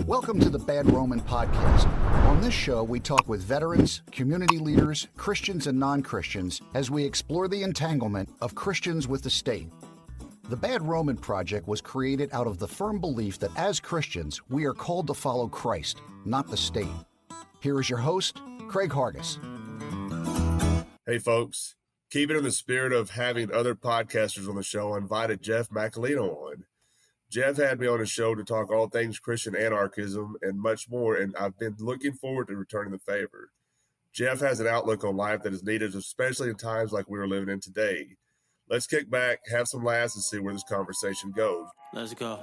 Welcome to the Bad Roman Podcast. On this show, we talk with veterans, community leaders, Christians and non-Christians as we explore the entanglement of Christians with the state. The Bad Roman Project was created out of the firm belief that as Christians, we are called to follow Christ, not the state. Here is your host, Craig Hargis. Hey, folks. Keeping in the spirit of having other podcasters on the show, I invited Jeff Macolino on. Jeff had me on the show to talk all things Christian anarchism and much more, and I've been looking forward to returning the favor. Jeff has an outlook on life that is needed, especially in times like we are living in today. Let's kick back, have some laughs, and see where this conversation goes. Let's go.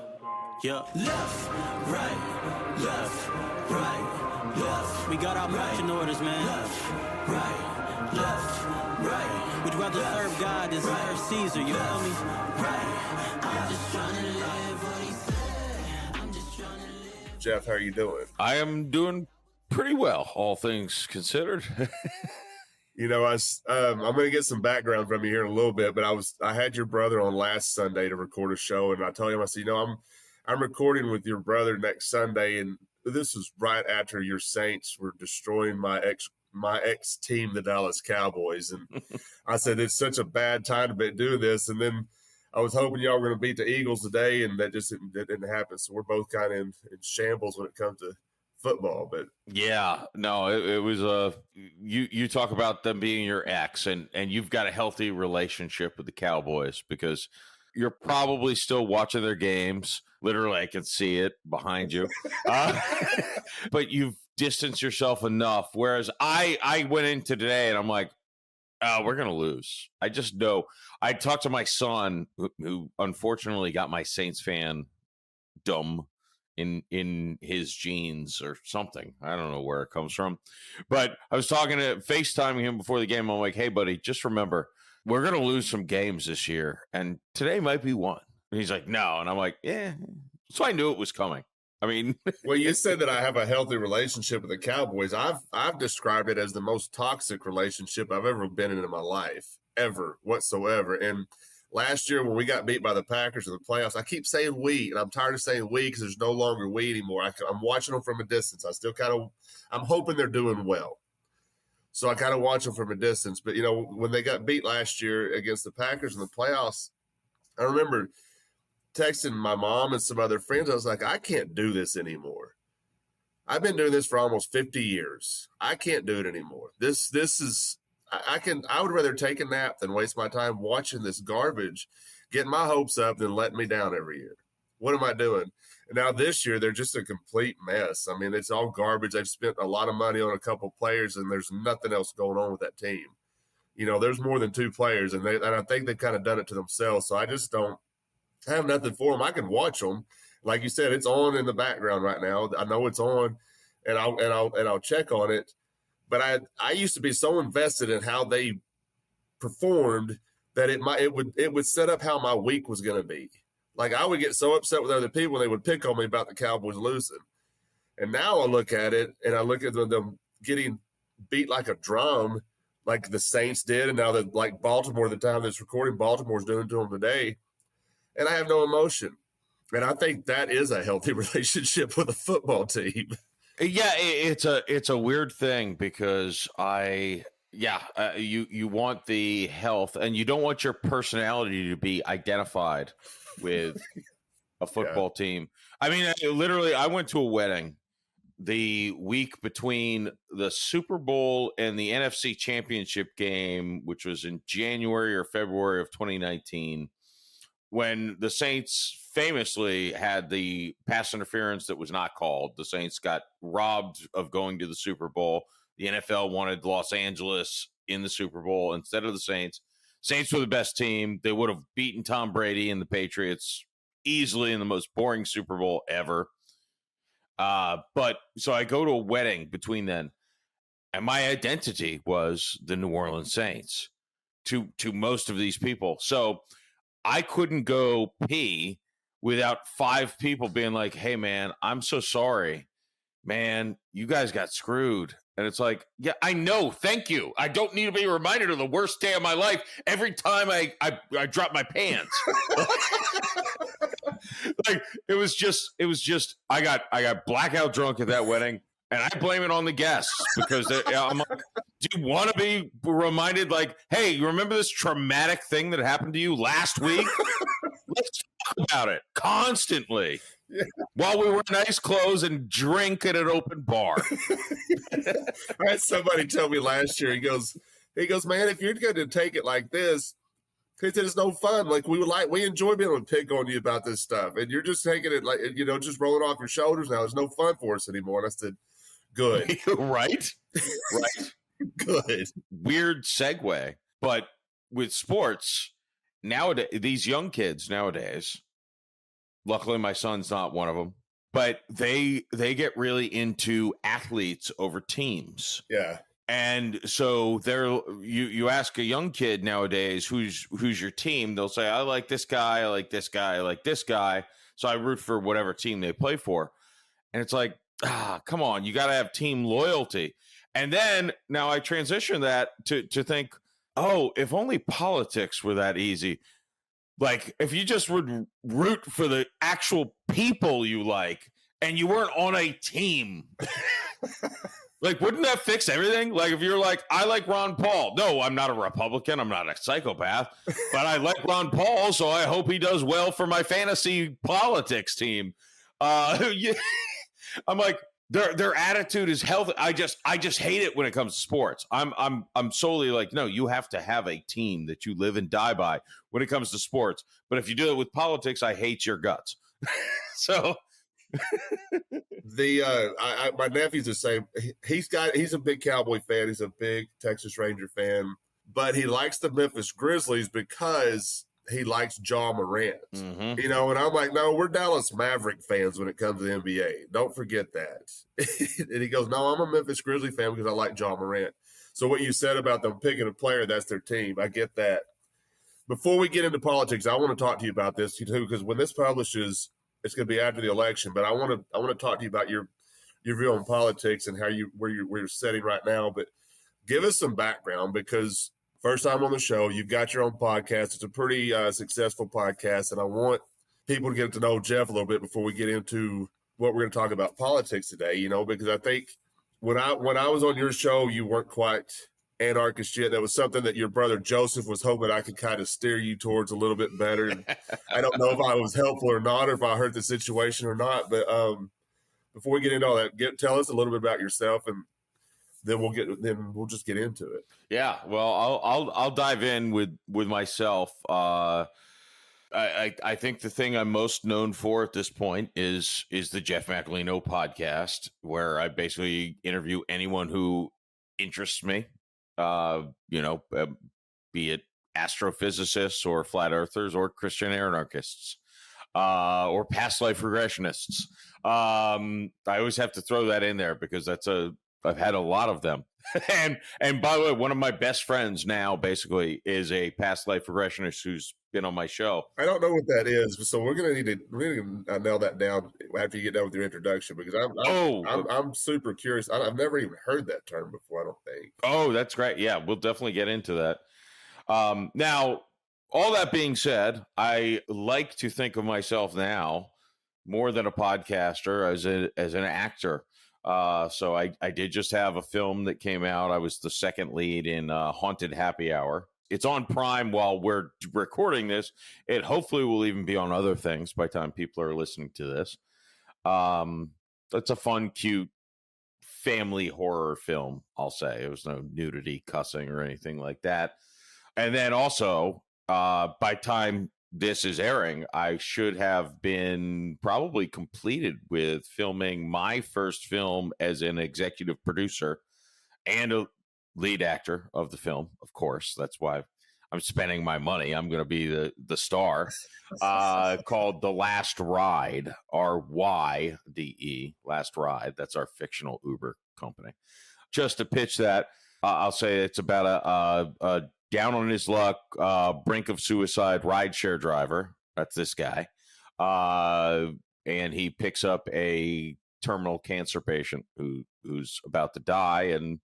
Yeah. Left, right, left, right, left. We got our marching orders, man. Left, right. Would you rather serve God than serve Caesar? You feel me? Right. I'm just trying to live what he said. I'm just trying to live. Jeff, how are you doing? I am doing pretty well, all things considered. You know, I'm going to get some background from you here in a little bit, but I had your brother on last Sunday to record a show, and I told him, I said, I'm recording with your brother next Sunday, and this was right after your Saints were destroying my ex team, the Dallas Cowboys, and I said it's such a bad time to be doing this, and then I was hoping y'all were going to beat the Eagles today, and that didn't happen. So we're both kind of in shambles when it comes to football. But yeah, no, it was you talk about them being your ex, and you've got a healthy relationship with the Cowboys because you're probably still watching their games. Literally, I can see it behind you. But you've distanced yourself enough. Whereas I went into today and I'm like, oh, we're going to lose. I just know. I talked to my son who unfortunately got my Saints fan dumb in his genes or something. I don't know where it comes from. But I was FaceTiming him before the game. I'm like, hey, buddy, just remember, we're going to lose some games this year. And today might be one. And he's like, no. And I'm like, yeah. So I knew it was coming. I mean, well, you said that I have a healthy relationship with the Cowboys. I've described it as the most toxic relationship I've ever been in my life, ever, whatsoever. And last year when we got beat by the Packers in the playoffs, I keep saying we, and I'm tired of saying we because there's no longer we anymore. I'm watching them from a distance. I'm hoping they're doing well. So I kind of watch them from a distance. But, when they got beat last year against the Packers in the playoffs, I remember texting my mom and some other friends. I was like, I can't do this anymore. I've been doing this for almost 50 years. I can't do it anymore. This is, I would rather take a nap than waste my time watching this garbage, getting my hopes up than letting me down every year. What am I doing? And now this year, they're just a complete mess. I mean, it's all garbage. They've spent a lot of money on a couple players, and there's nothing else going on with that team. There's more than two players, and I think they've kind of done it to themselves. So I just don't have nothing for them. I can watch them. Like you said, it's on in the background right now. I know it's on, and I'll check on it. But I used to be so invested in how they performed that it would set up how my week was going to be. Like I would get so upset with other people, they would pick on me about the Cowboys losing. And now I look at it and I look at them getting beat like a drum, like the Saints did, and now that like Baltimore, the time that's recording, Baltimore's doing to them today. And I have no emotion. And I think that is a healthy relationship with a football team. Yeah, it's a weird thing because you want the health and you don't want your personality to be identified with a football team. I mean, I went to a wedding the week between the Super Bowl and the NFC Championship game, which was in January or February of 2019. When the Saints famously had the pass interference that was not called. The Saints got robbed of going to the Super Bowl. The NFL wanted Los Angeles in the Super Bowl instead of the Saints. Saints were the best team. They would have beaten Tom Brady and the Patriots easily in the most boring Super Bowl ever. But so I go to a wedding between then, and my identity was the New Orleans Saints to most of these people. So I couldn't go pee without five people being like, hey, man, I'm so sorry. Man, you guys got screwed. And it's like, yeah, I know. Thank you. I don't need to be reminded of the worst day of my life every time I drop my pants. Like it was just I got blackout drunk at that wedding, and I blame it on the guests because I'm like, do you want to be reminded? Like, hey, you remember this traumatic thing that happened to you last week? Let's talk about it constantly. Yeah. While we wear nice clothes and drink at an open bar. I had somebody tell me last year, he goes, man, if you're going to take it like this, he said it's no fun. Like we enjoy being able to pick on you about this stuff, and you're just taking it like, just rolling off your shoulders now. It's no fun for us anymore. And I said, good. Right. Good. Weird segue, but with sports nowadays, these young kids nowadays. Luckily, my son's not one of them, but they get really into athletes over teams. Yeah. And so you ask a young kid nowadays, who's your team? They'll say, I like this guy. I like this guy. I like this guy. So I root for whatever team they play for. And it's like, come on, you got to have team loyalty. And then now I transition that to think, oh, if only politics were that easy. Like, if you just would root for the actual people you like and you weren't on a team, like, wouldn't that fix everything? Like, if you're like, I like Ron Paul. No, I'm not a Republican. I'm not a psychopath. But I like Ron Paul, so I hope he does well for my fantasy politics team. Yeah, I'm like, their attitude is healthy. I just hate it when it comes to sports. I'm solely like, no, you have to have a team that you live and die by when it comes to sports. But if you do it with politics, I hate your guts. So my nephew's the same. He's a big Cowboy fan. He's a big Texas Ranger fan, but he likes the Memphis Grizzlies because he likes Ja Morant, mm-hmm. And I'm like, no, we're Dallas Maverick fans when it comes to the NBA. Don't forget that. And he goes, no, I'm a Memphis Grizzly fan because I like Ja Morant. So what you said about them picking a player, that's their team. I get that. Before we get into politics, I want to talk to you about this too, because when this publishes, it's going to be after the election. But I want to talk to you about your view on politics and where you're sitting right now. But give us some background, because first time on the show, you've got your own podcast. It's a pretty successful podcast, and I want people to get to know Jeff a little bit before we get into what we're going to talk about politics today. Because I think when I was on your show, you weren't quite anarchist yet. That was something that your brother Joseph was hoping I could kind of steer you towards a little bit better. And I don't know if I was helpful or not, or if I hurt the situation or not. But before we get into all that, tell us a little bit about yourself, and then we'll just get into it. Yeah, well, I'll dive in with myself. I think the thing I'm most known for at this point is the Jeff Macolino podcast, where I basically interview anyone who interests me. Be it astrophysicists or flat earthers or Christian anarchists, or past life regressionists. I always have to throw that in there because I've had a lot of them. And by the way, one of my best friends now basically is a past life regressionist who's been on my show. I don't know what that is, so we're going to need to nail that down after you get done with your introduction, because I'm super curious. I've never even heard that term before, I don't think. Oh, that's great. Yeah, we'll definitely get into that. Now, all that being said, I like to think of myself now more than a podcaster as an actor. So I did just have a film that came out. I was the second lead in Haunted Happy Hour. It's on Prime while we're recording this. It hopefully will even be on other things by the time people are listening to this. It's a fun, cute family horror film, I'll say. It was no nudity, cussing, or anything like that. And then also, by time this is airing, I should have been probably completed with filming my first film as an executive producer and a lead actor of the film. Of course, that's why I'm spending my money. I'm going to be the star. Called The Last Ride, RYDE, Last Ride. That's our fictional Uber company. Just to pitch that, I'll say it's about a down on his luck, brink of suicide rideshare driver. That's this guy. And he picks up a terminal cancer patient who's about to die, and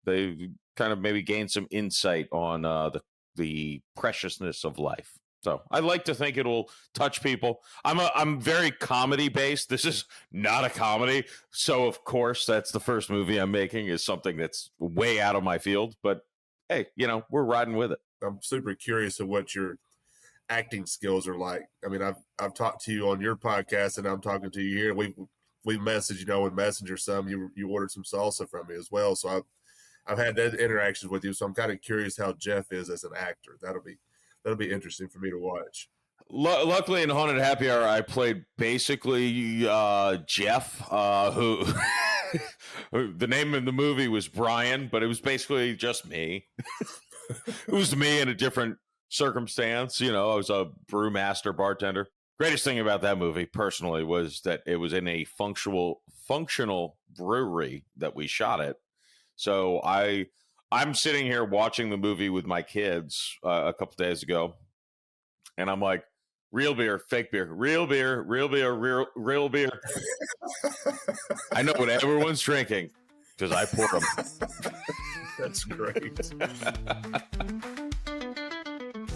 they kind of maybe gain some insight on the preciousness of life. So I like to think it'll touch people. I'm very comedy based. This is not a comedy, so of course that's the first movie I'm making is something that's way out of my field. But hey, we're riding with it. I'm super curious of what your acting skills are like. I mean, I've talked to you on your podcast, and I'm talking to you here. We messaged, in Messenger some. You ordered some salsa from me as well, so I've had that interactions with you. So I'm kind of curious how Jeff is as an actor. That'll be interesting for me to watch. Luckily, in Haunted Happy Hour, I played basically Jeff, who the name of the movie was Brian, but it was basically just me. It was me in a different circumstance. I was a brewmaster bartender. Greatest thing about that movie, personally, was that it was in a functional brewery that we shot it. So I'm sitting here watching the movie with my kids a couple days ago, and I'm like, real beer, fake beer, real beer, real beer, real beer. I know what everyone's drinking because I poured them. That's great.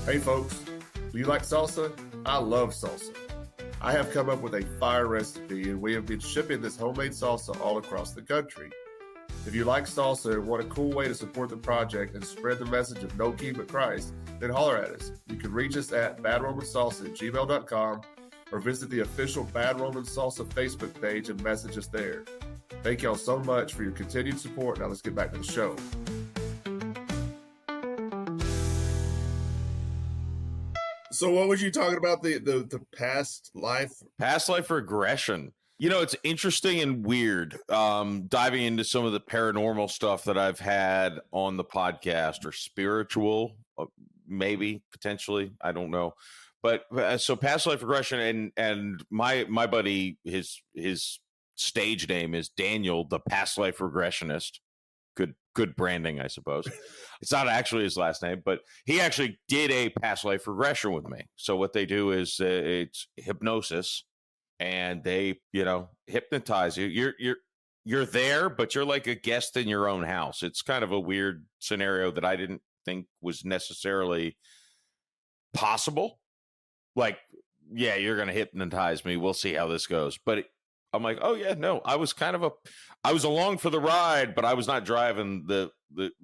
Hey, folks, do you like salsa? I love salsa. I have come up with a fire recipe, and we have been shipping this homemade salsa all across the country. If you like salsa and want a cool way to support the project and spread the message of no king but Christ, then holler at us. You can reach us at badromansalsa@gmail.com or visit the official Bad Roman Salsa Facebook page and message us there. Thank y'all so much for your continued support. Now let's get back to the show. So what was you talking about, the past life? Past life regression. It's interesting and weird diving into some of the paranormal stuff that I've had on the podcast, or spiritual, maybe, potentially. I don't know. But so past life regression, and my buddy, his stage name is Daniel, the past life regressionist. Good branding, I suppose. It's not actually his last name, but he actually did a past life regression with me. So what they do is it's hypnosis. And they, hypnotize you. You're there, but you're like a guest in your own house. It's kind of a weird scenario that I didn't think was necessarily possible. Like, yeah, you're going to hypnotize me. We'll see how this goes. But I'm like, oh yeah, no, I was along for the ride, but I was not driving the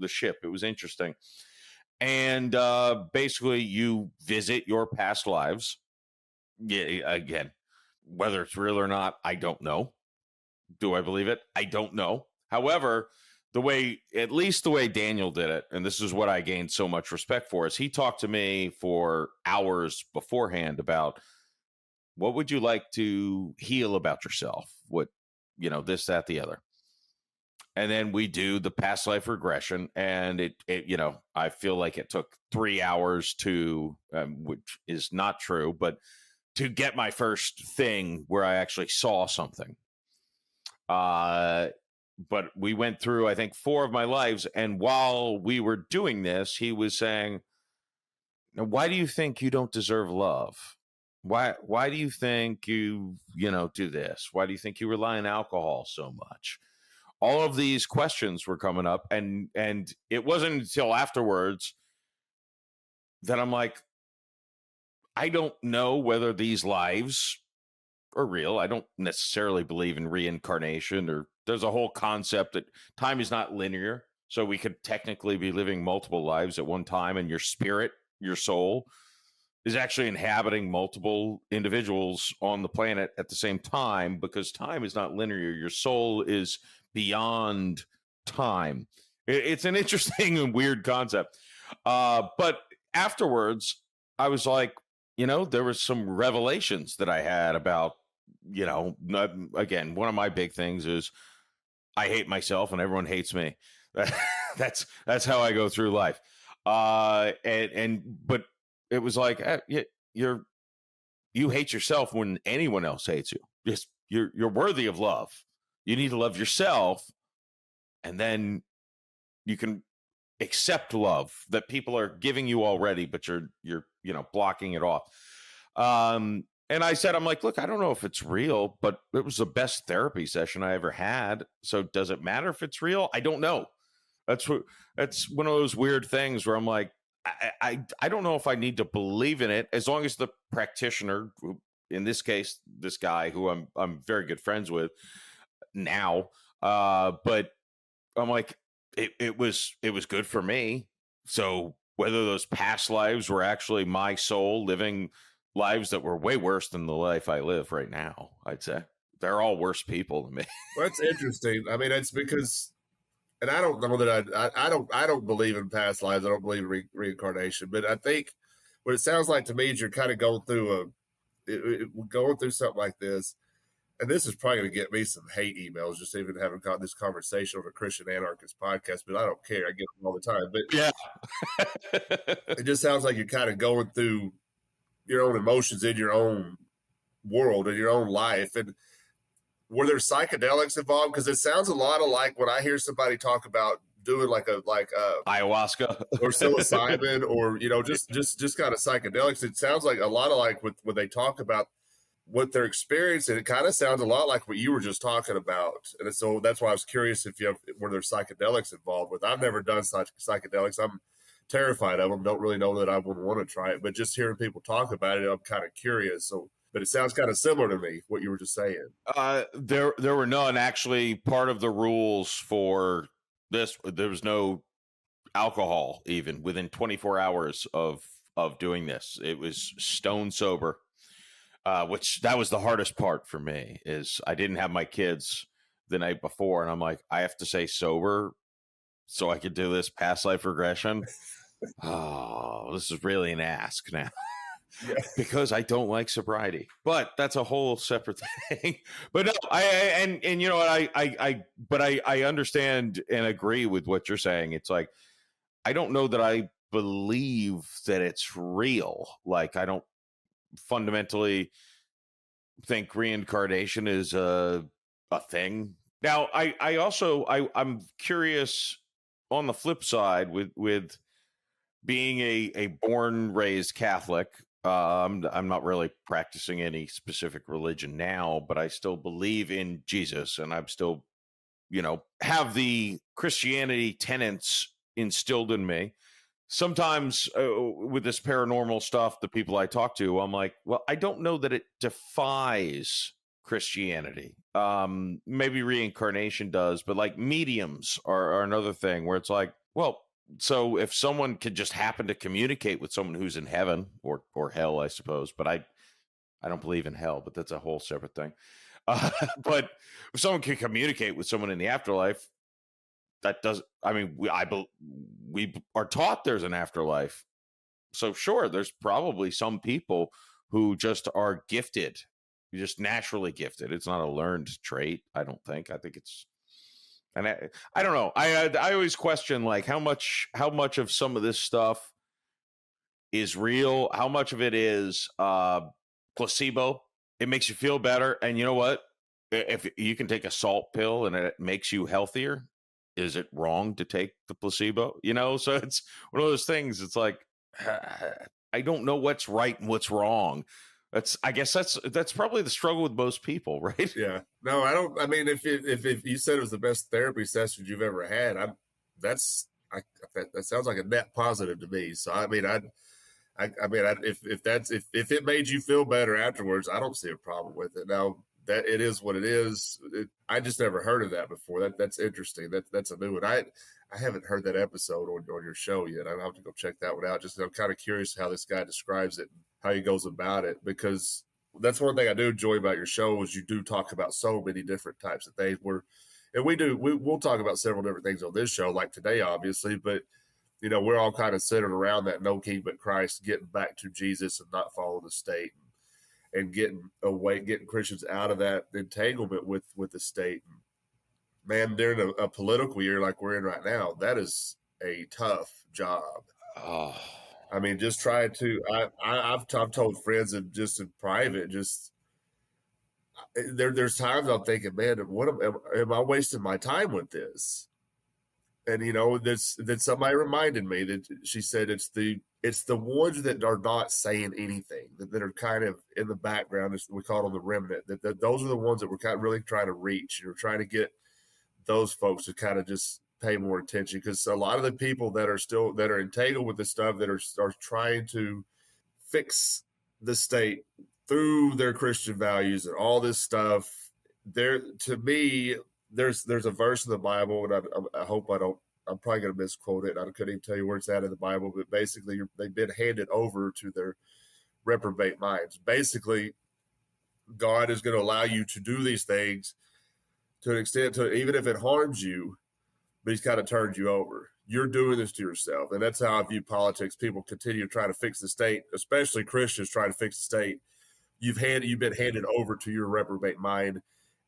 ship. It was interesting. And basically you visit your past lives. Yeah, again, whether it's real or not, I don't know. Do I believe it? I don't know. However, at least the way Daniel did it, and this is what I gained so much respect for, is he talked to me for hours beforehand about what would you like to heal about yourself? What, this, that, the other. And then we do the past life regression, and it I feel like it took 3 hours to, which is not true, but to get my first thing where I actually saw something. But we went through, I think, 4 of my lives. And while we were doing this, he was saying, why do you think you don't deserve love? Why do you think you do this? Why do you think you rely on alcohol so much? All of these questions were coming up. And it wasn't until afterwards that I'm like, I don't know whether these lives are real. I don't necessarily believe in reincarnation, or there's a whole concept that time is not linear. So we could technically be living multiple lives at one time, and your spirit, your soul, is actually inhabiting multiple individuals on the planet at the same time, because time is not linear. Your soul is beyond time. It's an interesting and weird concept. But afterwards, I was like, there was some revelations that I had about, again, one of my big things is I hate myself and everyone hates me. That's how I go through life. But it was like, you hate yourself when anyone else hates you. Just you're worthy of love. You need to love yourself, and then you can accept love that people are giving you already, but you're blocking it off. And And I said, I'm like, look, I don't know if it's real, but it was the best therapy session I ever had. So does it matter if it's real? I don't know. That's one of those weird things where I'm like, I don't know if I need to believe in it, as long as the practitioner, who, in this case, this guy who I'm very good friends with now, but I'm like, it was good for me. So whether those past lives were actually my soul living lives that were way worse than the life I live right now, I'd say they're all worse people than me. Well, that's interesting. I mean, it's because, and I don't know that I don't believe in past lives. I don't believe in reincarnation, but I think what it sounds like to me is you're kind of going through going through something like this. And this is probably going to get me some hate emails, just even having got this conversation on a Christian Anarchist podcast, but I don't care. I get them all the time. But yeah, it just sounds like you're kind of going through your own emotions in your own world, in your own life. And were there psychedelics involved? Because it sounds a lot of like when I hear somebody talk about doing like a ayahuasca or psilocybin or, just kind of psychedelics. It sounds like a lot of like when they talk about what they're experiencing, it kind of sounds a lot like what you were just talking about. And so that's why I was curious were there psychedelics involved with. I've never done psychedelics. I'm terrified of them. Don't really know that I would want to try it, but just hearing people talk about it, I'm kind of curious. So, but it sounds kind of similar to me, what you were just saying. There were none. Actually, part of the rules for this, there was no alcohol even within 24 hours of doing this. It was stone sober. Which that was the hardest part for me, is I didn't have my kids the night before. And I'm like, I have to stay sober so I could do this past life regression. Oh, this is really an ask now. Yeah. Because I don't like sobriety, but that's a whole separate thing. But no, and you know what, I understand and agree with what you're saying. It's like, I don't know that I believe that it's real. Like, I don't fundamentally think reincarnation is a thing. Now, I'm curious on the flip side with being a born raised Catholic. I'm not really practicing any specific religion now, but I still believe in Jesus, and I'm still, have the Christianity tenets instilled in me. Sometimes with this paranormal stuff, the people I talk to, I'm like, well, I don't know that it defies Christianity. Maybe reincarnation does, but like mediums are another thing where it's like, well, so if someone could just happen to communicate with someone who's in heaven or hell, I suppose, but I don't believe in hell, but that's a whole separate thing. But if someone can communicate with someone in the afterlife, that does, I mean, we are taught there's an afterlife. So sure, there's probably some people who just are gifted. You're just naturally gifted. It's not a learned trait, I don't think. I think it's, and I don't know. I always question like how much of some of this stuff is real, how much of it is placebo. It makes you feel better. And you know what? If you can take a salt pill and it makes you healthier, is it wrong to take the placebo? So it's one of those things. It's like, I don't know what's right and what's wrong. I guess that's probably the struggle with most people, right? Yeah. No, I don't. I mean, if you said it was the best therapy session you've ever had, that sounds like a net positive to me. So I mean, if it made you feel better afterwards, I don't see a problem with it. Now, that it is what it is. I just never heard of that before. That's interesting. That's a new one. I haven't heard that episode on your show yet. I'll have to go check that one out. Just I'm kind of curious how this guy describes it, how he goes about it, because that's one thing I do enjoy about your show is you do talk about so many different types of things. We'll talk about several different things on this show, like today, obviously, but we're all kind of centered around that no king but Christ, getting back to Jesus and not following the state. And getting Christians out of that entanglement with the state. Man, during a political year like we're in right now, that is a tough job. Oh, I mean, just try to. I've told friends and just in private, just there's times I'm thinking, man, what am I wasting my time with this? And that somebody reminded me that she said it's the ones that are not saying anything, that are kind of in the background. We call them the remnant. That those are the ones that we're kind of really trying to reach. Trying to get those folks to kind of just pay more attention, because a lot of the people that are entangled with this stuff, that are trying to fix the state through their Christian values and all this stuff. To me, there's a verse in the Bible, and I hope I don't. I'm probably going to misquote it. I couldn't even tell you where it's at in the Bible, but basically, they've been handed over to their reprobate minds. Basically, God is going to allow you to do these things to an extent, even if it harms you, but He's kind of turned you over. You're doing this to yourself, and that's how I view politics. People continue to try to fix the state, especially Christians trying to fix the state. You've been handed over to your reprobate mind,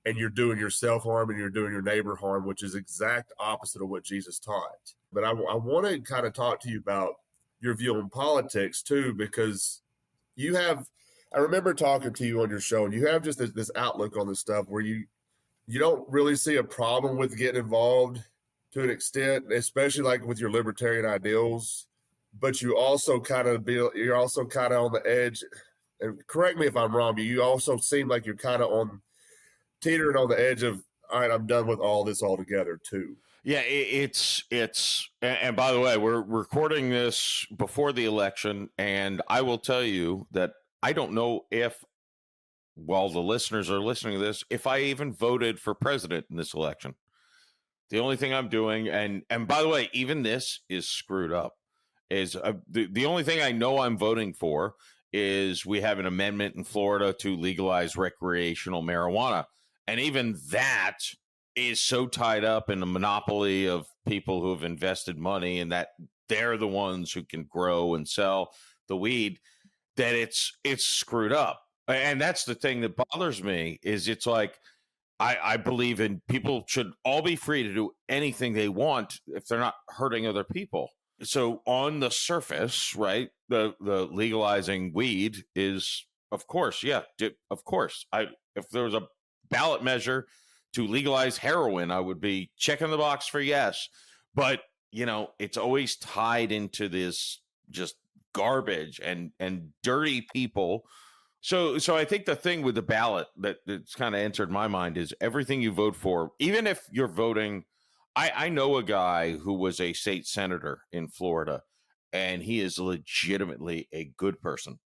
and you're doing yourself harm and you're doing your neighbor harm, which is exact opposite of what Jesus taught. But I want to kind of talk to you about your view on politics too, because I remember talking to you on your show, and you have just this outlook on this stuff where you don't really see a problem with getting involved to an extent, especially like with your libertarian ideals, but you're also kind of on the edge. And correct me if I'm wrong, but you also seem like you're kind of teetering on the edge of, all right, I'm done with all this altogether too. Yeah, and by the way, we're recording this before the election, and I will tell you that I don't know if, while the listeners are listening to this, if I even voted for president in this election. The only thing I'm doing, and by the way, even this is screwed up, is the only thing I know I'm voting for is we have an amendment in Florida to legalize recreational marijuana. And even that is so tied up in the monopoly of people who have invested money, and that they're the ones who can grow and sell the weed, that it's screwed up. And that's the thing that bothers me, is it's like, I believe in people should all be free to do anything they want if they're not hurting other people. So on the surface, right, the legalizing weed is, of course, of course. If there was a ballot measure to legalize heroin, I would be checking the box for yes. But, it's always tied into this just garbage and dirty people. So I think the thing with the ballot that's kind of entered my mind is everything you vote for, even if you're voting. I know a guy who was a state senator in Florida, and he is legitimately a good person.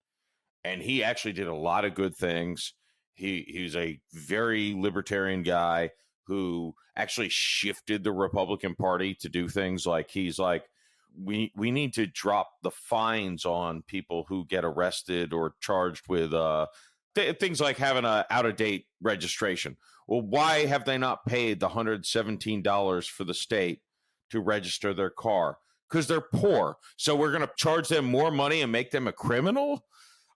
And he actually did a lot of good things. He's a very libertarian guy who actually shifted the Republican Party to do things like, he's like, we need to drop the fines on people who get arrested or charged with things like having an out-of-date registration. Well, why have they not paid the $117 for the state to register their car? Because they're poor. So we're going to charge them more money and make them a criminal?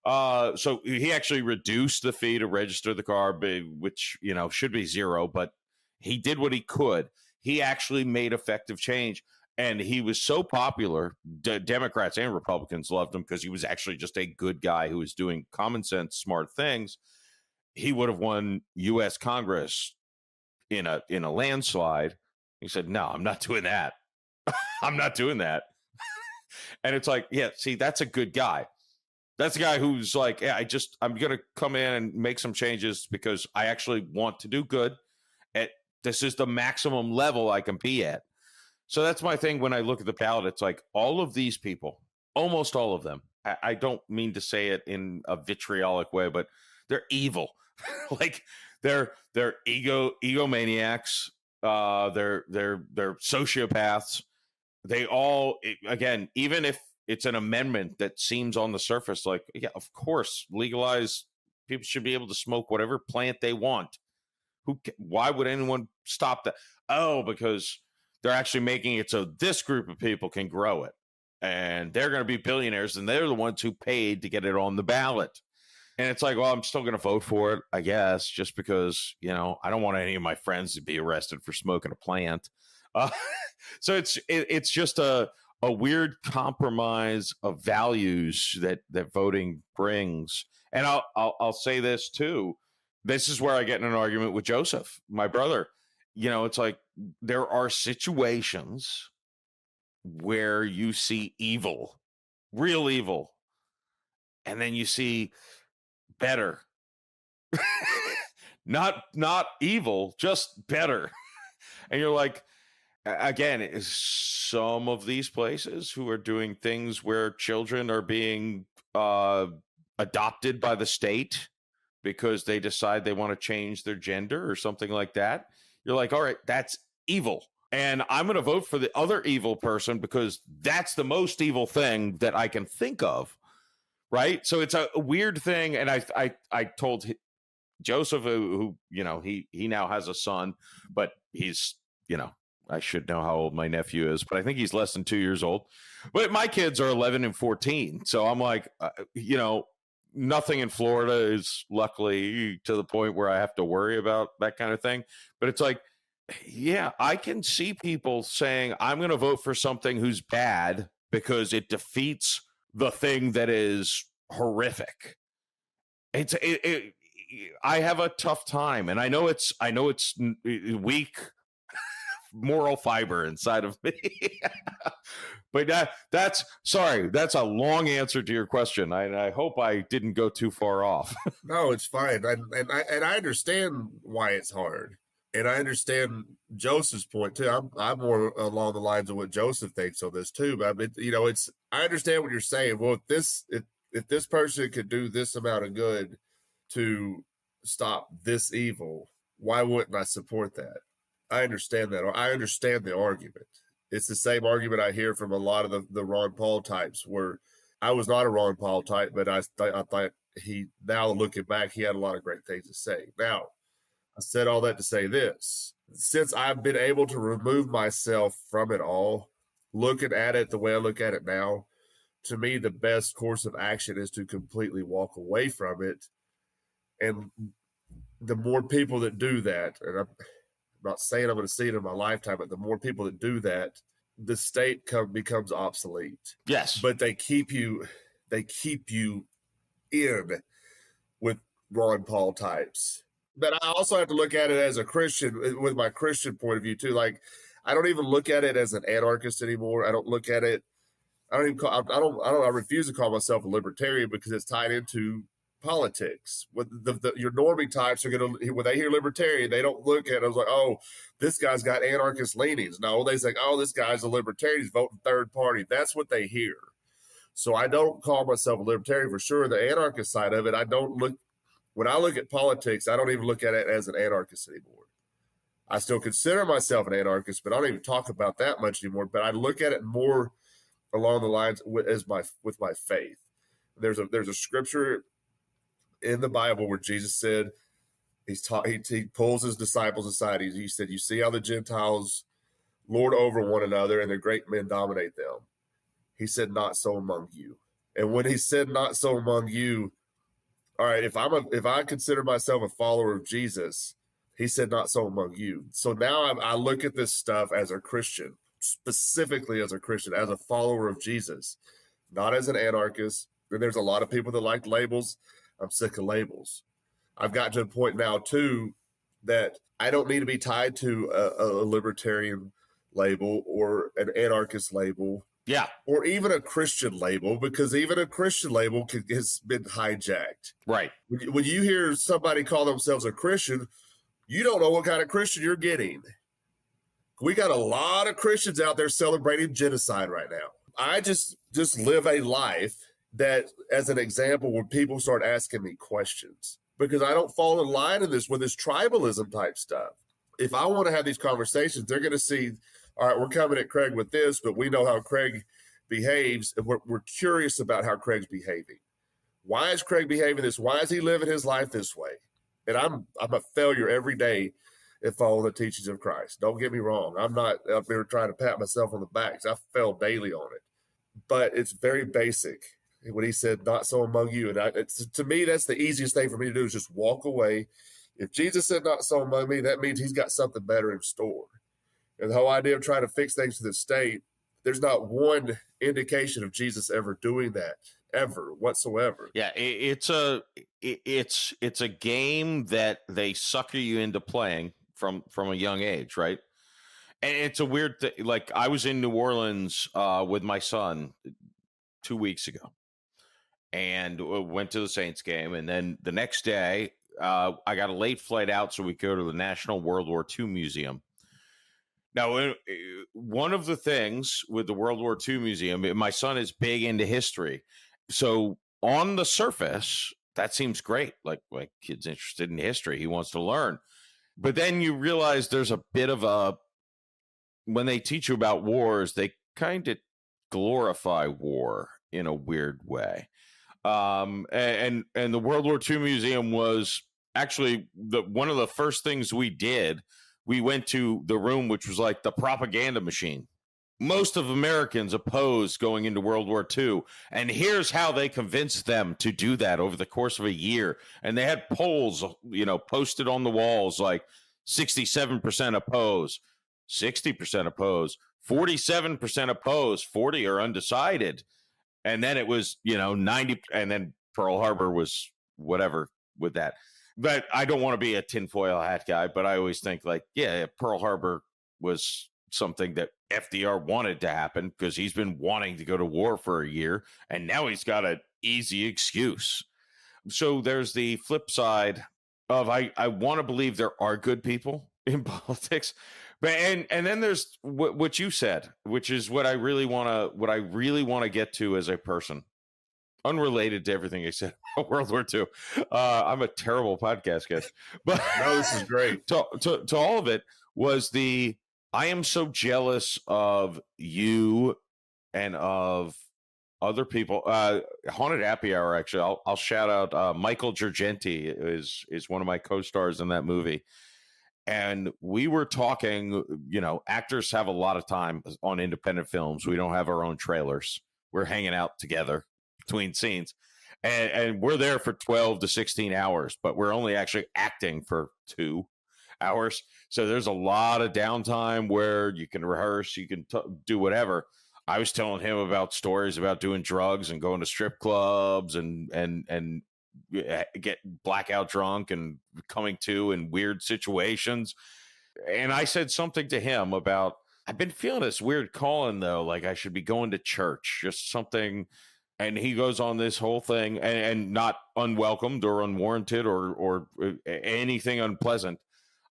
So he actually reduced the fee to register the car, which, should be $0, but he did what he could. He actually made effective change. And he was so popular, Democrats and Republicans loved him because he was actually just a good guy who was doing common sense, smart things. He would have won U.S. Congress in a landslide. He said, no, I'm not doing that. I'm not doing that. And it's like, yeah, see, that's a good guy. That's a guy who's like, yeah, I'm going to come in and make some changes because I actually want to do good. This is the maximum level I can be at. So that's my thing when I look at the ballot. It's like all of these people, almost all of them, I don't mean to say it in a vitriolic way, but they're evil. Like they're egomaniacs. They're sociopaths. They all, again, even if it's an amendment that seems on the surface like, yeah, of course, legalize, people should be able to smoke whatever plant they want. Why would anyone stop that? Oh, because they're actually making it so this group of people can grow it, and they're going to be billionaires, and they're the ones who paid to get it on the ballot. And it's like, well, I'm still going to vote for it, I guess, just because, I don't want any of my friends to be arrested for smoking a plant. So it's just a weird compromise of values that voting brings. And I'll say this too. This is where I get in an argument with Joseph, my brother. it's like there are situations where you see evil, real evil, and then you see better. not evil, just better. And you're like, again, is some of these places who are doing things where children are being adopted by the state because they decide they want to change their gender or something like that. You're like, all right, that's evil. And I'm going to vote for the other evil person because that's the most evil thing that I can think of. Right. So it's a weird thing. And I told Joseph, who he now has a son, but he's, I should know how old my nephew is, but I think he's less than 2 years old. But my kids are 11 and 14. So I'm like, nothing in Florida is luckily to the point where I have to worry about that kind of thing. But it's like, yeah, I can see people saying, I'm going to vote for something who's bad because it defeats the thing that is horrific. I have a tough time, and I know it's weak moral fiber inside of me. But that's a long answer to your question. I hope I didn't go too far off. No, it's fine. And I understand why it's hard. And I understand Joseph's point too. I'm more along the lines of what Joseph thinks on this too. But I understand what you're saying. Well, if this person could do this amount of good to stop this evil, why wouldn't I support that? I understand that. I understand the argument. It's the same argument I hear from a lot of the Ron Paul types, where I was not a Ron Paul type, but I thought now looking back, he had a lot of great things to say. Now, I said all that to say this. Since I've been able to remove myself from it all, looking at it the way I look at it now, to me, the best course of action is to completely walk away from it. And the more people that do that, and I'm not saying I'm going to see it in my lifetime, but the more people that do that, the state becomes obsolete. Yes. But they keep you in with Ron Paul types. But I also have to look at it as a Christian, with my Christian point of view too. Like, I don't even look at it as an anarchist anymore. I don't look at it. I refuse to call myself a libertarian because it's tied into politics. With your normie types are going to, when they hear libertarian, they don't look at it as like, oh, this guy's got anarchist leanings. No, they say, oh, this guy's a libertarian. He's voting third party. That's what they hear. So I don't call myself a libertarian for sure. The anarchist side of it, when I look at politics, I don't even look at it as an anarchist anymore. I still consider myself an anarchist, but I don't even talk about that much anymore. But I look at it more along the lines with my faith. There's a scripture in the Bible where Jesus said, he pulls his disciples aside. He said, you see how the Gentiles lord over one another and the great men dominate them. He said, not so among you. And when he said, not so among you, all right, if I consider myself a follower of Jesus, he said, not so among you. So now I look at this stuff as a Christian, specifically as a Christian, as a follower of Jesus, not as an anarchist. And there's a lot of people that like labels. I'm sick of labels. I've got to a point now too that I don't need to be tied to a libertarian label or an anarchist label. Yeah. Or even a Christian label, because even a Christian label has been hijacked. Right. When you hear somebody call themselves a Christian, you don't know what kind of Christian you're getting. We got a lot of Christians out there celebrating genocide right now. I just live a life that, as an example, where people start asking me questions, because I don't fall in line with this tribalism type stuff. If I want to have these conversations, they're going to see, all right, we're coming at Craig with this, but we know how Craig behaves, and we're curious about how Craig's behaving. Why is Craig behaving this? Why is he living his life this way? And I'm a failure every day at following the teachings of Christ. Don't get me wrong. I'm not up here trying to pat myself on the back. I fail daily on it. But it's very basic. When he said, not so among you. And to me, that's the easiest thing for me to do, is just walk away. If Jesus said, not so among me, that means he's got something better in store. And the whole idea of trying to fix things to the state, there's not one indication of Jesus ever doing that, ever, whatsoever. Yeah, it's a game that they sucker you into playing from a young age, right? And it's a weird thing. Like, I was in New Orleans with my son 2 weeks ago, and went to the Saints game, and then the next day I got a late flight out so we could go to the National World War II Museum. Now, one of the things with the World War II Museum, my son is big into history. So on the surface, that seems great. Like, my kid's interested in history. He wants to learn. But then you realize there's a bit of when they teach you about wars, they kind of glorify war in a weird way. And the World War II Museum was actually one of the first things we did. We went to the room, which was like the propaganda machine. Most of Americans opposed going into World War II. And here's how they convinced them to do that over the course of a year. And they had polls, posted on the walls, like 67% oppose, 60% oppose, 47% oppose, 40 are undecided. And then it was, 90, and then Pearl Harbor was whatever with that. But I don't want to be a tinfoil hat guy, but I always think like, yeah, Pearl Harbor was something that FDR wanted to happen because he's been wanting to go to war for a year, and now he's got an easy excuse. So there's the flip side of I want to believe there are good people in politics, but and then there's what you said, which is what I really want to get to as a person. Unrelated to everything I said about World War II. I'm a terrible podcast guest, but no, this is great. To all of it was I am so jealous of you and of other people. Haunted Happy Hour, actually, I'll shout out Michael Girgenti is one of my co-stars in that movie. And we were talking, actors have a lot of time on independent films. We don't have our own trailers. We're hanging out together between scenes, and we're there for 12 to 16 hours, but we're only actually acting for 2 hours. So there's a lot of downtime where you can rehearse, you can do whatever. I was telling him about stories about doing drugs and going to strip clubs and get blackout drunk and coming to in weird situations. And I said something to him about, I've been feeling this weird calling though, like I should be going to church, just something. And he goes on this whole thing, and not unwelcomed or unwarranted or anything unpleasant,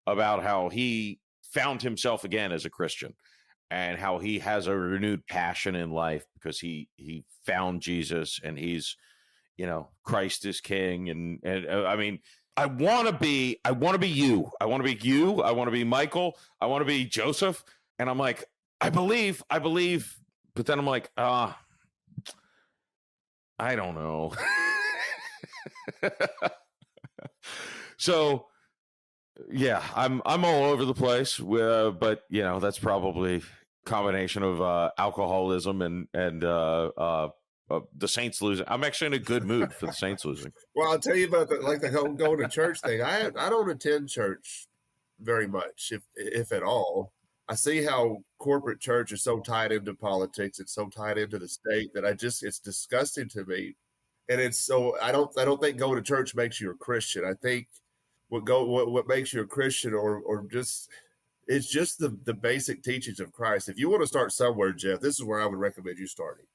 about how he found himself again as a Christian and how he has a renewed passion in life because he found Jesus and he's, Christ is King. And I mean, I want to be you. I want to be you. I want to be Michael. I want to be Joseph. And I'm like, I believe. But then I'm like, I don't know. So, yeah, I'm all over the place. But that's probably a combination of alcoholism and the Saints losing. I'm actually in a good mood for the Saints losing. Well, I'll tell you about the whole going to church thing. I don't attend church very much, if at all. I see how corporate church is so tied into politics. It's so tied into the state that it's disgusting to me. And it's so, I don't think going to church makes you a Christian. I think what makes you a Christian or just, it's just the basic teachings of Christ. If you want to start somewhere, Jeff, this is where I would recommend you starting.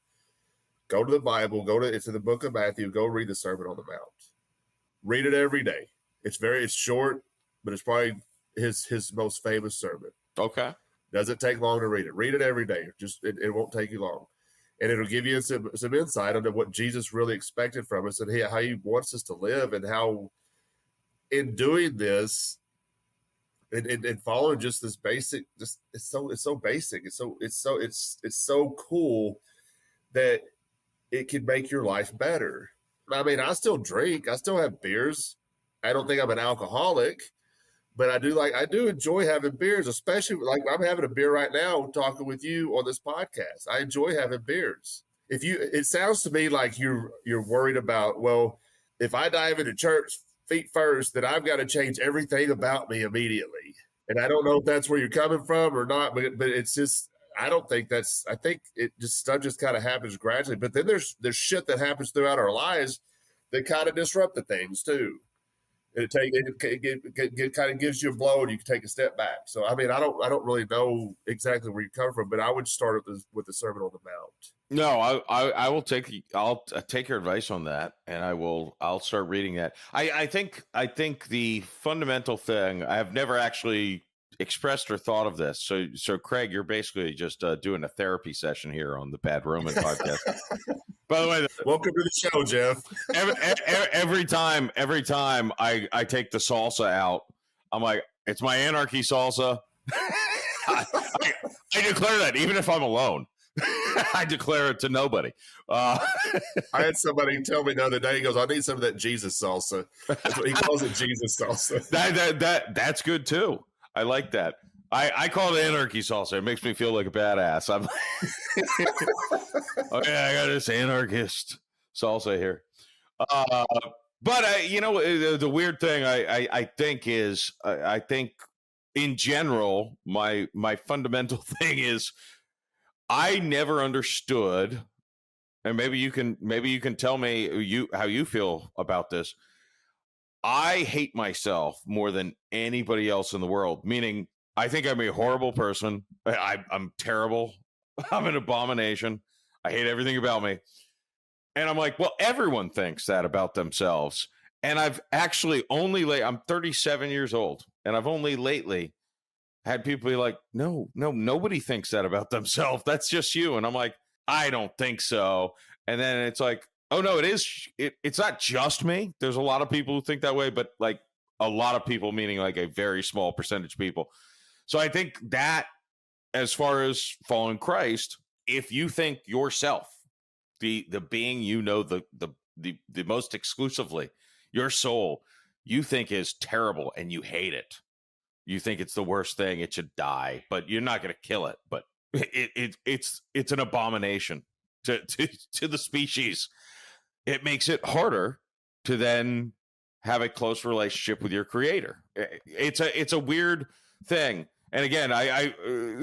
Go to the Bible, it's in the book of Matthew, go read the Sermon on the Mount. Read it every day. It's short, but it's probably his most famous sermon. Okay. Doesn't take long to read it. Read it every day. Just it won't take you long, and it'll give you some insight into what Jesus really expected from us and how he wants us to live, and how in doing this and following just this basic, it's so basic. It's so cool that it can make your life better. I mean, I still drink. I still have beers. I don't think I'm an alcoholic. But I do enjoy having beers, especially like I'm having a beer right now talking with you on this podcast. I enjoy having beers. It sounds to me like you're worried about, well, if I dive into church feet first, then I've got to change everything about me immediately. And I don't know if that's where you're coming from or not, but it's just, I think stuff just kind of happens gradually. But then there's shit that happens throughout our lives that kind of disrupt the things too. It kind of gives you a blow, and you can take a step back. So I mean, I don't really know exactly where you come from, but I would start with the Sermon on the Mount. No, I'll take your advice on that, and I'll start reading that. I think the fundamental thing, I have never actually expressed or thought of this. So Craig, you're basically just doing a therapy session here on the Bad Roman podcast. By the way, welcome to the show, Jeff. every time I take the salsa out, I'm like, it's my anarchy salsa. I declare that even if I'm alone. I declare it to nobody. I had somebody tell me the other day, he goes, I need some of that Jesus salsa. That's what he calls it, Jesus salsa. That's good too. I like that. I call it anarchy salsa. It makes me feel like a badass. I'm okay, I got this anarchist salsa here. But the weird thing I think is I think in general my fundamental thing is I never understood, and maybe you can tell me how you feel about this. I hate myself more than anybody else in the world, meaning I think I'm a horrible person. I'm terrible. I'm an abomination. I hate everything about me. And I'm like, well, everyone thinks that about themselves. And I've actually I'm 37 years old, and I've only lately had people be like, no, nobody thinks that about themselves. That's just you. And I'm like, I don't think so. And then it's like, oh no, it's not just me. There's a lot of people who think that way, but like a lot of people, meaning like a very small percentage of people. So I think that as far as following Christ, if you think yourself, the being the most exclusively, your soul, you think is terrible and you hate it. You think it's the worst thing, it should die, but you're not going to kill it. But it's an abomination to the species. It makes it harder to then have a close relationship with your creator. It's a weird thing. And again, I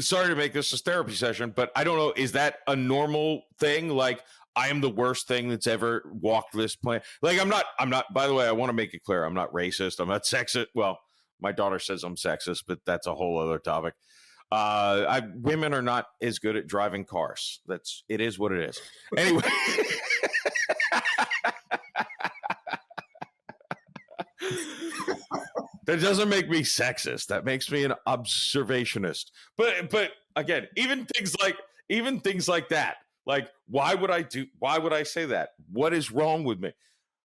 sorry to make this a therapy session, but I don't know, is that a normal thing? Like, I am the worst thing that's ever walked this planet. Like, I'm not, by the way, I want to make it clear, I'm not racist, I'm not sexist. Well, my daughter says I'm sexist, but that's a whole other topic. Women are not as good at driving cars. It is what it is. Anyway. That doesn't make me sexist. That makes me an observationist. But again, even things like that. Like, why would I say that? What is wrong with me?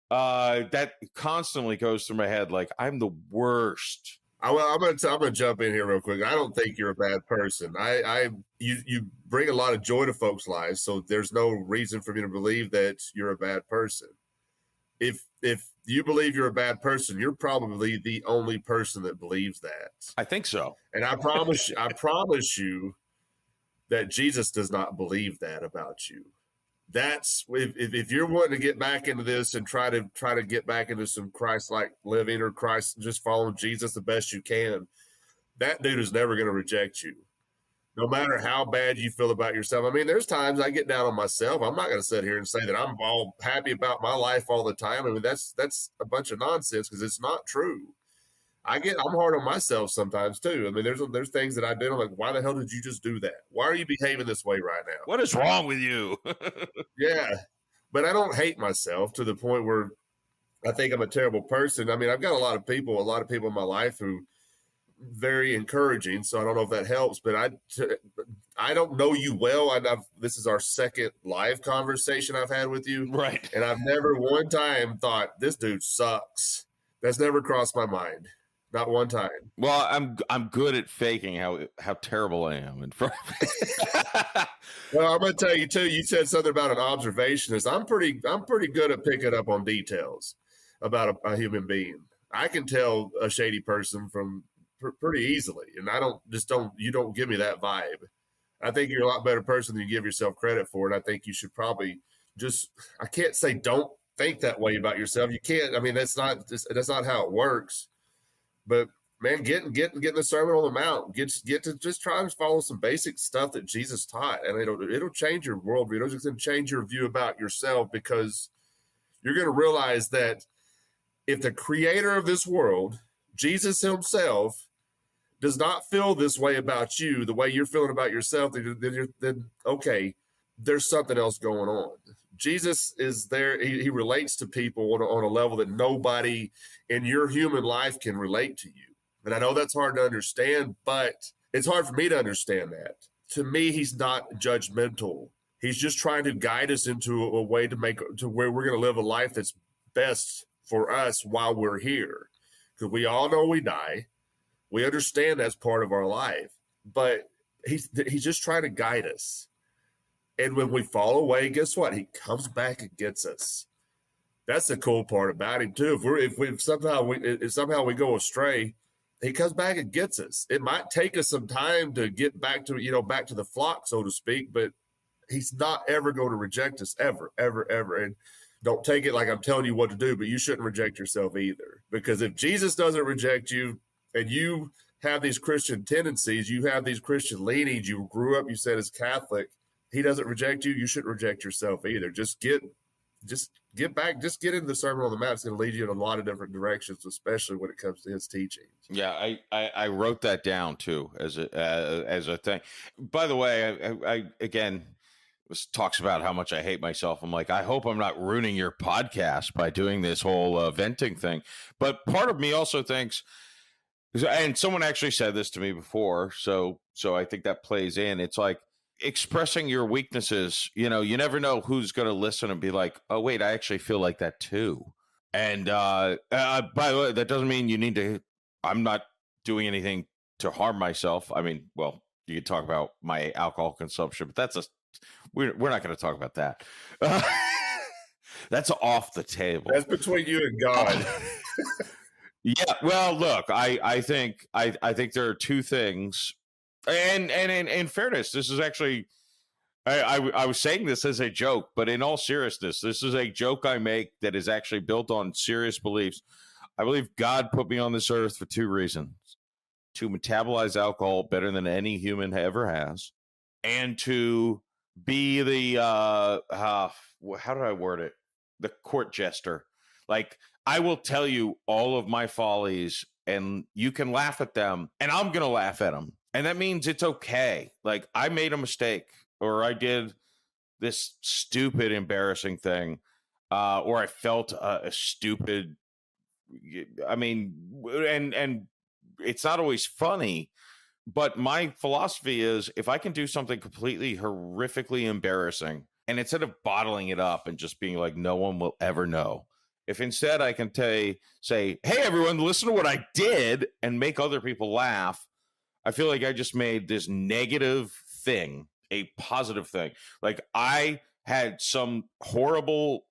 That constantly goes through my head. Like, I'm the worst. I'm gonna jump in here real quick. I don't think you're a bad person. You bring a lot of joy to folks' lives, so there's no reason for me to believe that you're a bad person. If you believe you're a bad person, you're probably the only person that believes that. I think so. And I promise you that Jesus does not believe that about you. That's if you're wanting to get back into this and try to get back into some Christ-like living or Christ, just following Jesus the best you can, that dude is never going to reject you, no matter how bad you feel about yourself. I mean, there's times I get down on myself. I'm not going to sit here and say that I'm all happy about my life all the time. I mean, that's a bunch of nonsense, because it's not true. I'm hard on myself sometimes too. I mean, there's things that I do. I'm like, why the hell did you just do that? Why are you behaving this way right now? What is wrong with you? Yeah. But I don't hate myself to the point where I think I'm a terrible person. I mean, I've got a lot of people in my life who very encouraging. So I don't know if that helps, but I don't know you well. This is our second live conversation I've had with you. Right. And I've never one time thought this dude sucks. That's never crossed my mind. Not one time. Well, I'm good at faking how terrible I am in front of it. Well, I'm going to tell you too. You said something about an observationist. I'm pretty good at picking up on details about a human being. I can tell a shady person from pretty easily, and you don't give me that vibe. I think you're a lot better person than you give yourself credit for, and I think you should probably I can't say don't think that way about yourself. You can't. I mean, that's not how it works. But man, getting the Sermon on the Mount, get to just try and follow some basic stuff that Jesus taught, and it'll change your worldview. It'll just change your view about yourself, because you're going to realize that if the creator of this world, Jesus himself, does not feel this way about you, the way you're feeling about yourself, then okay, there's something else going on. Jesus is there. He relates to people on a level that nobody in your human life can relate to you. And I know that's hard to understand, but it's hard for me to understand that. To me, he's not judgmental. He's just trying to guide us into a way to where we're going to live a life that's best for us while we're here. Because we all know we die. We understand that's part of our life, but he's just trying to guide us. And when we fall away, guess what? He comes back and gets us. That's the cool part about him too. If somehow we go astray, he comes back and gets us. It might take us some time to get back to the flock, so to speak, but he's not ever going to reject us, ever, ever, ever. And don't take it like I'm telling you what to do, but you shouldn't reject yourself either. Because if Jesus doesn't reject you and you have these Christian tendencies, you have these Christian leanings, you grew up, you said, as Catholic, he doesn't reject you, you shouldn't reject yourself either. Just get back, just get into the Sermon on the Mount. It's going to lead you in a lot of different directions, especially when it comes to his teachings. Yeah, I wrote that down too as a thing. By the way, I again, this talks about how much I hate myself. I'm like, I hope I'm not ruining your podcast by doing this whole venting thing. But part of me also thinks, and someone actually said this to me before, so I think that plays in. It's like expressing your weaknesses. You never know who's going to listen and be like, oh wait, I actually feel like that too. And by the way, that doesn't mean you need to. I'm not doing anything to harm myself. I mean, well, you could talk about my alcohol consumption, but we're not going to talk about that. That's off the table. That's between you and God. Yeah. Well, look, I think there are two things, and in fairness, this is actually, I was saying this as a joke, but in all seriousness, this is a joke I make that is actually built on serious beliefs. I believe God put me on this earth for two reasons: to metabolize alcohol better than any human ever has, and to be the how do I word it? The court jester. Like, I will tell you all of my follies, and you can laugh at them, and I'm gonna laugh at them, and that means it's okay. Like, I made a mistake, or I did this stupid, embarrassing thing, or I felt a stupid. I mean, and it's not always funny, but my philosophy is, if I can do something completely horrifically embarrassing, and instead of bottling it up and just being like, no one will ever know, if instead I can say, hey, everyone, listen to what I did, and make other people laugh, I feel like I just made this negative thing a positive thing. Like, I had some horrible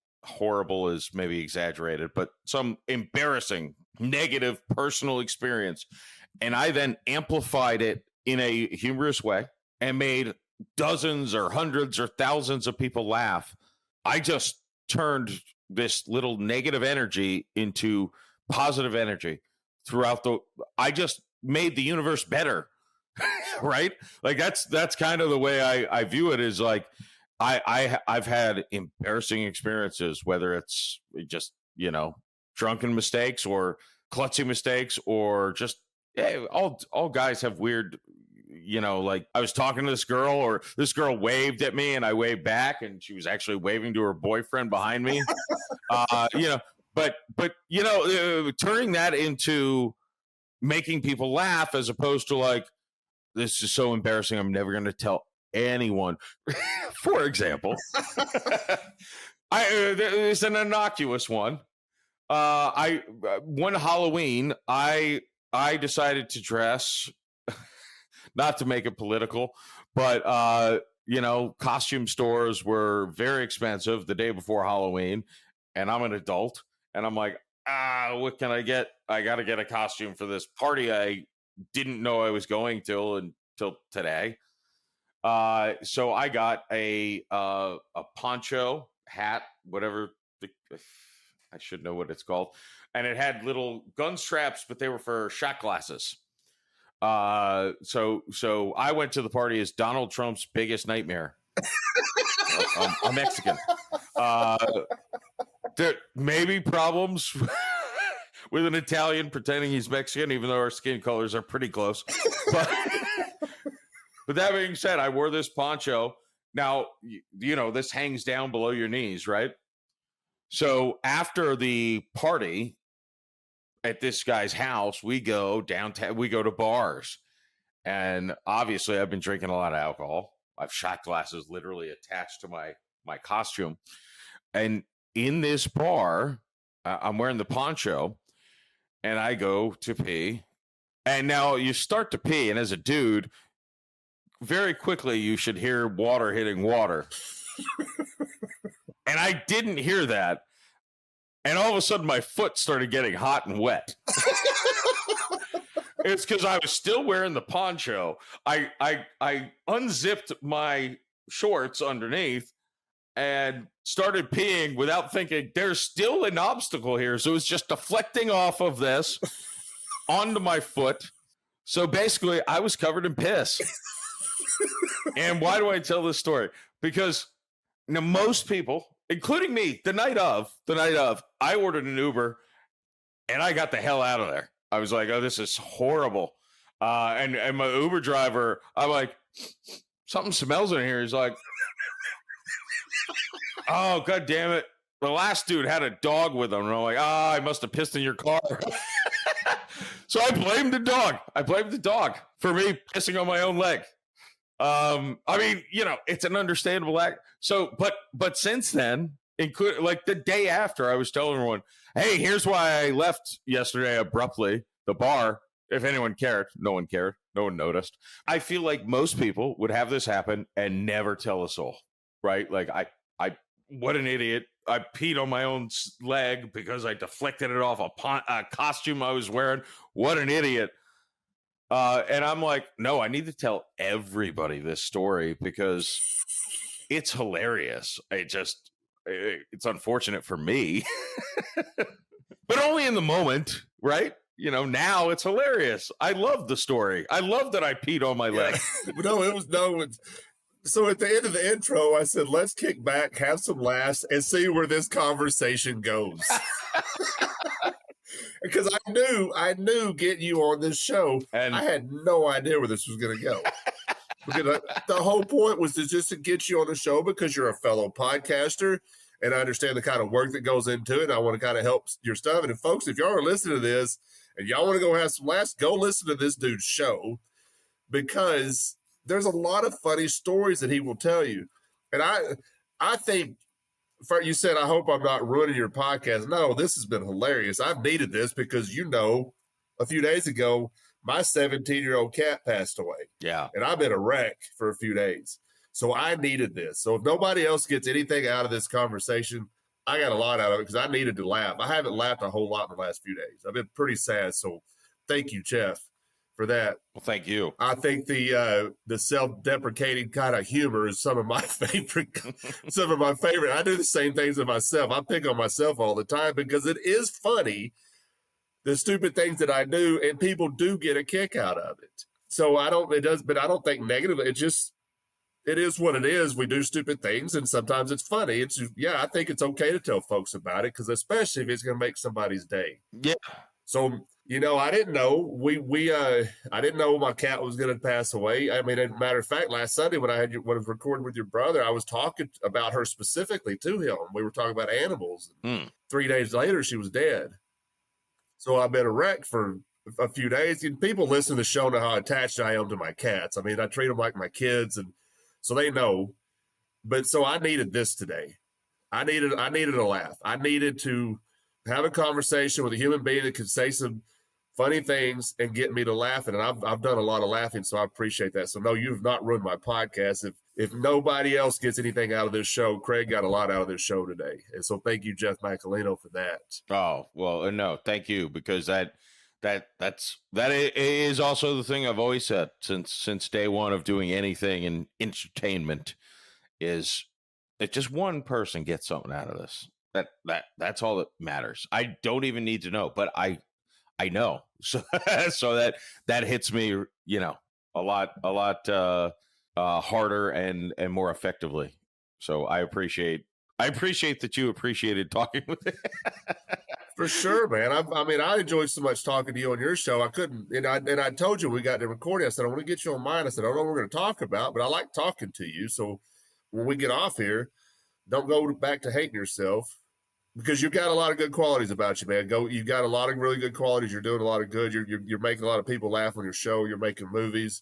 is maybe exaggerated, but some embarrassing, negative personal experience. And I then amplified it in a humorous way and made dozens or hundreds or thousands of people laugh. I just turned this little negative energy into positive energy I just made the universe better. Right? Like, that's kind of the way I view it, is like, I've had embarrassing experiences, whether it's just, drunken mistakes or klutzy mistakes, or just, all guys have weird, like, I was talking to this girl, or this girl waved at me and I waved back, and she was actually waving to her boyfriend behind me. But turning that into making people laugh, as opposed to like, this is so embarrassing, I'm never going to tell anyone. For example, it's an innocuous one. One Halloween, I decided to dress, not to make it political, but costume stores were very expensive the day before Halloween, and I'm an adult, and I'm like, what can I get? I got to get a costume for this party I didn't know I was going until today. So I got a poncho, hat, whatever. I should know what it's called. And it had little gun straps, but they were for shot glasses. So I went to the party as Donald Trump's biggest nightmare. A Mexican. There may be problems with an Italian pretending he's Mexican, even though our skin colors are pretty close. But, but that being said, I wore this poncho. Now, you know, this hangs down below your knees, right? So after the party at this guy's house, we go downtown, we go to bars. And obviously, I've been drinking a lot of alcohol. I've shot glasses literally attached to my costume. And in this bar, I'm wearing the poncho, and I go to pee. And now you start to pee, and as a dude, very quickly you should hear water hitting water. And I didn't hear that. And all of a sudden, my foot started getting hot and wet. It's because I was still wearing the poncho. I unzipped my shorts underneath and started peeing without thinking there's still an obstacle here. So it was just deflecting off of this onto my foot. So basically, I was covered in piss. And why do I tell this story? Because now most people, including me, the night of, I ordered an Uber and I got the hell out of there. I was like, oh, this is horrible. And my Uber driver, I'm like, something smells in here. He's like, oh, God damn it. The last dude had a dog with him. And I'm like, I must have pissed in your car. So I blamed the dog. I blamed the dog for me pissing on my own leg. I mean, you know, it's an understandable act. So, but since then, like the day after, I was telling everyone, hey, here's why I left yesterday abruptly, the bar. If anyone cared, no one cared. No one noticed. I feel like most people would have this happen and never tell a soul, right? Like I what an idiot. I peed on my own leg because I deflected it off a costume I was wearing. What an idiot. And I'm like, no, I need to tell everybody this story because it's hilarious. It's unfortunate for me, but only in the moment, right? You know, now it's hilarious. I love the story. I love that I peed on my leg. So at the end of the intro, I said, let's kick back, have some laughs, and see where this conversation goes. Because I knew getting you on this show, and I had no idea where this was going to go. Because the whole point was just to get you on the show because you're a fellow podcaster, and I understand the kind of work that goes into it, and I want to kind of help your stuff. And folks, if y'all are listening to this, and y'all want to go have some laughs, go listen to this dude's show, because there's a lot of funny stories that he will tell you. And I think, you said, I hope I'm not ruining your podcast. No, this has been hilarious. I've needed this because, you know, a few days ago, my 17-year-old cat passed away. Yeah. And I've been a wreck for a few days. So I needed this. So if nobody else gets anything out of this conversation, I got a lot out of it because I needed to laugh. I haven't laughed a whole lot in the last few days. I've been pretty sad. So thank you, Jeff, for that. Well, thank you. I think the self-deprecating kind of humor is some of my favorite. I do the same things to myself. I pick on myself all the time because it is funny, the stupid things that I do, and people do get a kick out of it. So I don't think negatively. It is what it is. We do stupid things, and sometimes it's funny. I think it's okay to tell folks about it because especially if it's going to make somebody's day. Yeah. So, you know, I didn't know I didn't know my cat was going to pass away. I mean, as a matter of fact, last Sunday when I was recording with your brother, I was talking about her specifically to him. We were talking about animals. 3 days later, she was dead. So I've been a wreck for a few days. And people listen to the show know how attached I am to my cats. I mean, I treat them like my kids, and so they know. But so I needed this today. I needed a laugh. I needed to have a conversation with a human being that could say some funny things and get me to laughing. And I've done a lot of laughing, so I appreciate that. So no, you've not ruined my podcast. If nobody else gets anything out of this show, Craig got a lot out of this show today. And so thank you, Jeff Macolino, for that. Oh, well, no, thank you, because that is also the thing I've always said since day one of doing anything in entertainment is that just one person gets something out of this. That's all that matters. I don't even need to know, but I know. So that hits me, you know, a lot harder and more effectively. So I appreciate that you appreciated talking with it. For sure, man. I mean, I enjoyed so much talking to you on your show. I couldn't, and I told you we got to recording. I said, I want to get you on mine. I said, I don't know what we're going to talk about, but I like talking to you. So when we get off here, don't go back to hating yourself, because you've got a lot of good qualities about you, man. You've got a lot of really good qualities. You're doing a lot of good. You're making a lot of people laugh on your show. You're making movies.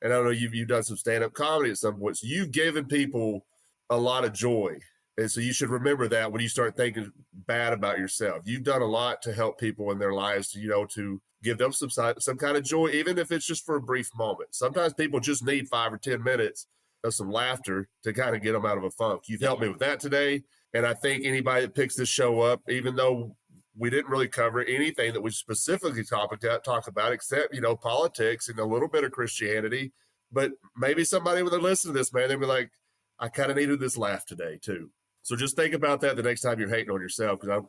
And I know you've done some stand-up comedy at some point. So you've given people a lot of joy. And so you should remember that when you start thinking bad about yourself. You've done a lot to help people in their lives, to give them some kind of joy, even if it's just for a brief moment. Sometimes people just need 5 or 10 minutes of some laughter to kind of get them out of a funk. You've helped me with that today. And I think anybody that picks this show up, even though we didn't really cover anything that we specifically talk about, except, politics and a little bit of Christianity, but maybe somebody when they listen to this, man, they'll be like, I kind of needed this laugh today too. So just think about that the next time you're hating on yourself, because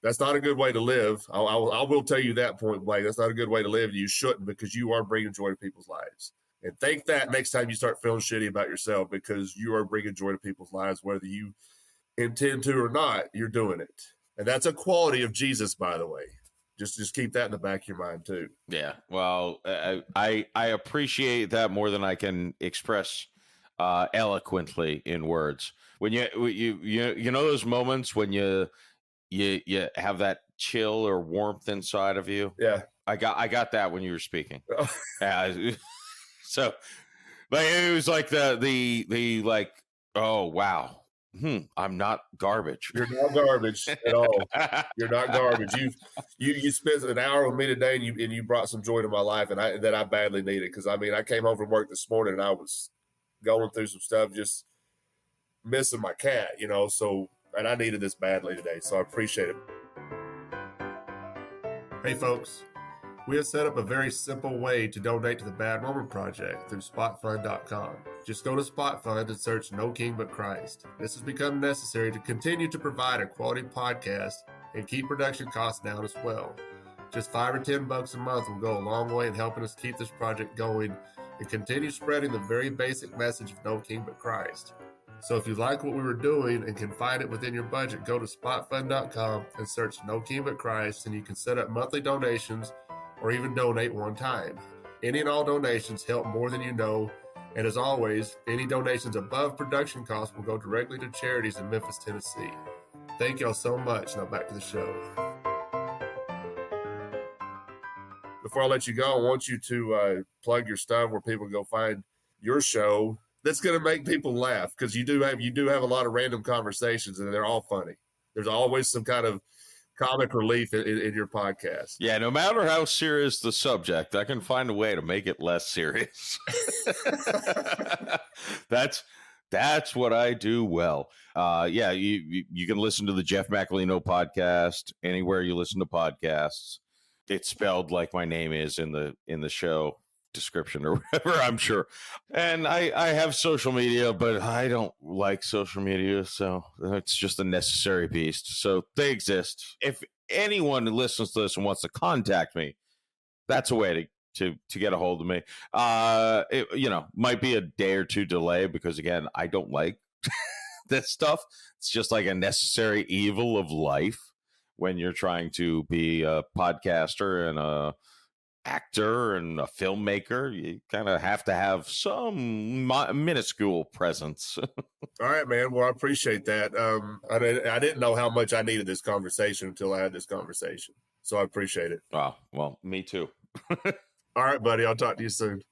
that's not a good way to live. I will tell you that point blank. That's not a good way to live. You shouldn't, because you are bringing joy to people's lives. And think that next time you start feeling shitty about yourself, because you are bringing joy to people's lives, whether you intend to or not, you're doing it. And that's a quality of Jesus, by the way. Just keep that in the back of your mind too. Yeah. Well, I appreciate that more than I can express eloquently in words. When you know those moments when you have that chill or warmth inside of you. Yeah, I got that when you were speaking. So, but it was like the like, oh wow, I'm not garbage. You're not garbage at all. You're not garbage. You spent an hour with me today, and you brought some joy to my life, and I badly needed, because I came home from work this morning and I was going through some stuff, just missing my cat, so, and I needed this badly today, so I appreciate it. Hey folks, we have set up a very simple way to donate to the Bad Roman Project through spotfund.com. Just go to SpotFund and search No King But Christ. This has become necessary to continue to provide a quality podcast and keep production costs down as well. Just $5 or $10 a month will go a long way in helping us keep this project going and continue spreading the very basic message of No King But Christ. So if you like what we were doing and can find it within your budget, go to spotfund.com and search No King But Christ, and you can set up monthly donations or even donate one time. Any and all donations help more than you know. And as always, any donations above production costs will go directly to charities in Memphis, Tennessee. Thank y'all so much. Now back to the show. Before I let you go, I want you to plug your stuff where people can go find your show that's going to make people laugh, because you do have a lot of random conversations, and they're all funny. There's always some kind of comic relief in your podcast. Yeah, no matter how serious the subject, I can find a way to make it less serious. That's what I do well. Yeah, you can listen to the Jeff Macolino podcast anywhere you listen to podcasts. It's spelled like my name is in the show description or whatever, I'm sure. And I have social media, but I don't like social media, so it's just a necessary beast. So they exist. If anyone who listens to this and wants to contact me, that's a way to get a hold of me. It might be a day or two delay, because again, I don't like that stuff. It's just like a necessary evil of life when you're trying to be a podcaster and a actor and a filmmaker. You kind of have to have some minuscule presence. All right, man. Well, I appreciate that. I didn't know how much I needed this conversation until I had this conversation. So I appreciate it. Oh, well, me too. All right, buddy. I'll talk to you soon.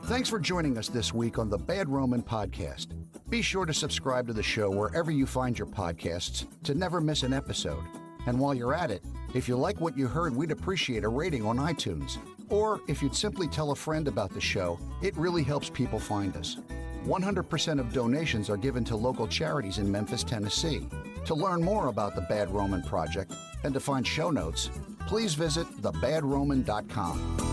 Thanks for joining us this week on the Bad Roman Podcast. Be sure to subscribe to the show wherever you find your podcasts to never miss an episode. And while you're at it, if you like what you heard, we'd appreciate a rating on iTunes. Or if you'd simply tell a friend about the show, it really helps people find us. 100% of donations are given to local charities in Memphis, Tennessee. To learn more about the Bad Roman Project and to find show notes, please visit thebadroman.com.